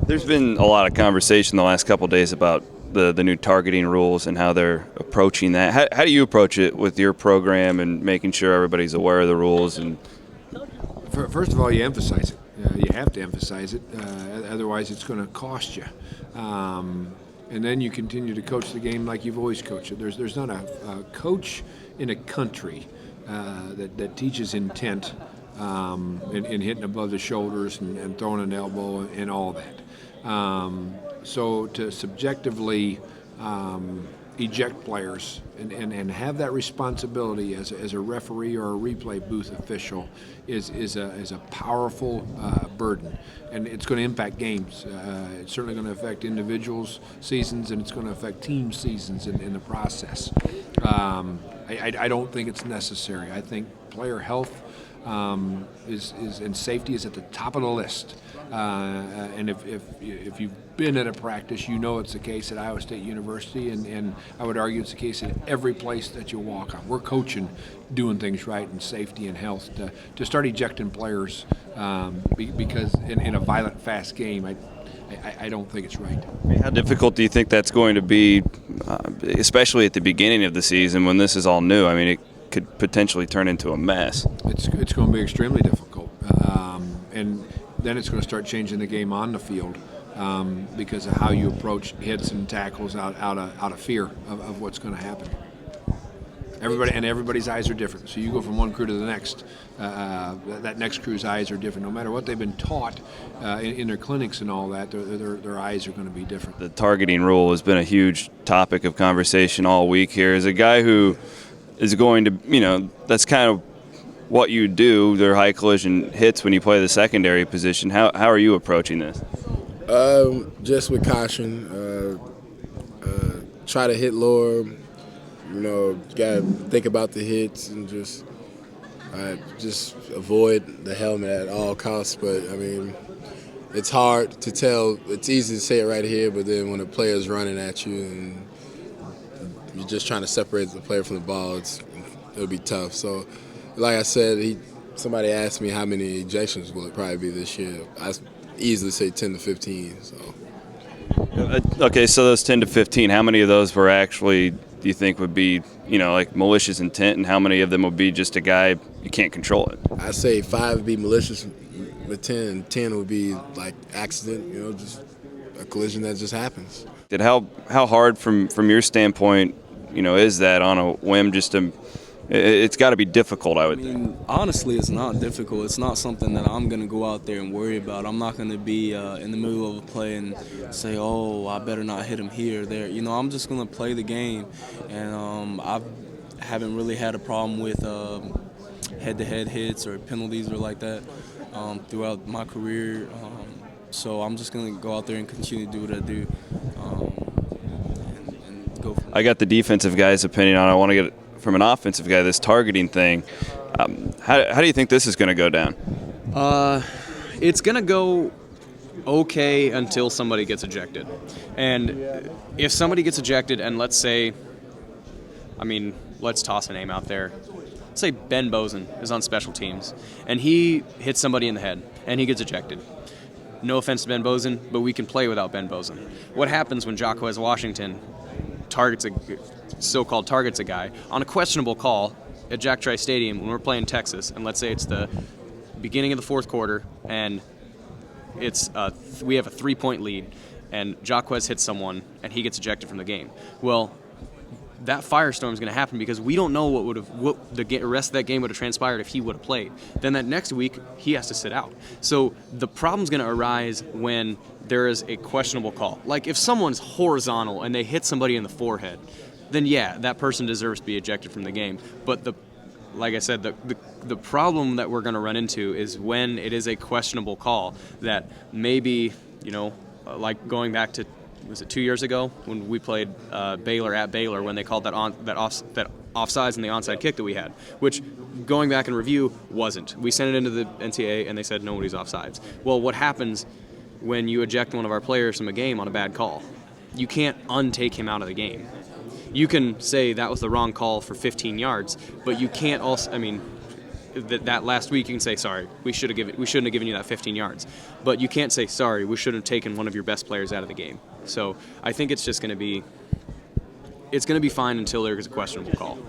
There's been a lot of conversation the last couple of days about the new targeting rules and how they're approaching that. How do you approach it with your program and making sure everybody's aware of the rules? And First of all, you emphasize it. You have to emphasize it, otherwise it's going to cost you. And then you continue to coach the game like you've always coached it. There's not a coach in a country that teaches intent and hitting above the shoulders and throwing an elbow and all that. So to subjectively eject players and have that responsibility as a referee or a replay booth official is a powerful burden, and it's going to impact games. It's certainly going to affect individuals' seasons, and it's going to affect team seasons in the process. I don't think it's necessary. I think player health is and safety is at the top of the list. And if you've been at a practice, you know it's the case at Iowa State University, and I would argue it's the case at every place that you walk on. We're coaching doing things right in safety and health. To start ejecting players because in a violent, fast game, I don't think it's right. how difficult do you think that's going to be, especially at the beginning of the season when this is all new? I mean, it could potentially turn into a mess. It's going to be extremely difficult, and then it's going to start changing the game on the field because of how you approach hits and tackles out of fear of what's going to happen. Everybody's eyes are different. So you go from one crew to the next. That next crew's eyes are different. No matter what they've been taught in their clinics and all that, their eyes are going to be different. The targeting rule has been a huge topic of conversation all week here. As a guy who is going to, that's kind of what you do. They're high collision hits when you play the secondary position. How are you approaching this? Just with caution. Try to hit lower. Gotta think about the hits and just avoid the helmet at all costs. But I mean, it's hard to tell. It's easy to say it right here, but then when a player's running at you and you're just trying to separate the player from the ball, it'll be tough. So, like I said, somebody asked me how many ejections will it probably be this year. I easily say 10 to 15. So. Okay, so those 10 to 15, how many of those were actually, do you think would be, like malicious intent, and how many of them would be just a guy you can't control it? I say 5 would be malicious with 10, and 10 would be like accident, just a collision that just happens. How hard from your standpoint, is that on a whim just to – it's got to be difficult, I would think. Honestly, it's not difficult. It's not something that I'm going to go out there and worry about. I'm not going to be in the middle of a play and say, oh, I better not hit him here or there. I'm just going to play the game. And I haven't really had a problem with head-to-head hits or penalties or like that throughout my career. So I'm just going to go out there and continue to do what I do and go from there. I got the defensive guy's opinion on it. I want to get from an offensive guy, this targeting thing. How do you think this is going to go down? It's going to go okay until somebody gets ejected. And if somebody gets ejected, and let's say, let's toss a name out there. Let's say Ben Bozen is on special teams, and he hits somebody in the head, and he gets ejected. No offense to Ben Bozen, but we can play without Ben Bozen. What happens when Jacquez Washington so-called targets a guy on a questionable call at Jack Trice Stadium when we're playing Texas, and let's say it's the beginning of the fourth quarter, and we have a 3-point lead, and Jacquez hits someone, and he gets ejected from the game. Well, that firestorm is going to happen because we don't know what the rest of that game would have transpired if he would have played. Then that next week, he has to sit out. So the problem's going to arise when there is a questionable call. Like if someone's horizontal and they hit somebody in the forehead, then yeah, that person deserves to be ejected from the game. But like I said, the problem that we're going to run into is when it is a questionable call that maybe, like going back to, was it 2 years ago when we played Baylor at Baylor when they called that offsides and the onside kick that we had, which going back in review wasn't. We sent it into the NCAA and they said nobody's offsides. Well, what happens when you eject one of our players from a game on a bad call? You can't untake him out of the game. You can say that was the wrong call for 15 yards, but you can't also, that last week, you can say, sorry, we shouldn't have given you that 15 yards. But you can't say, sorry, we shouldn't have taken one of your best players out of the game. So I think it's just going to be fine until there's a questionable call.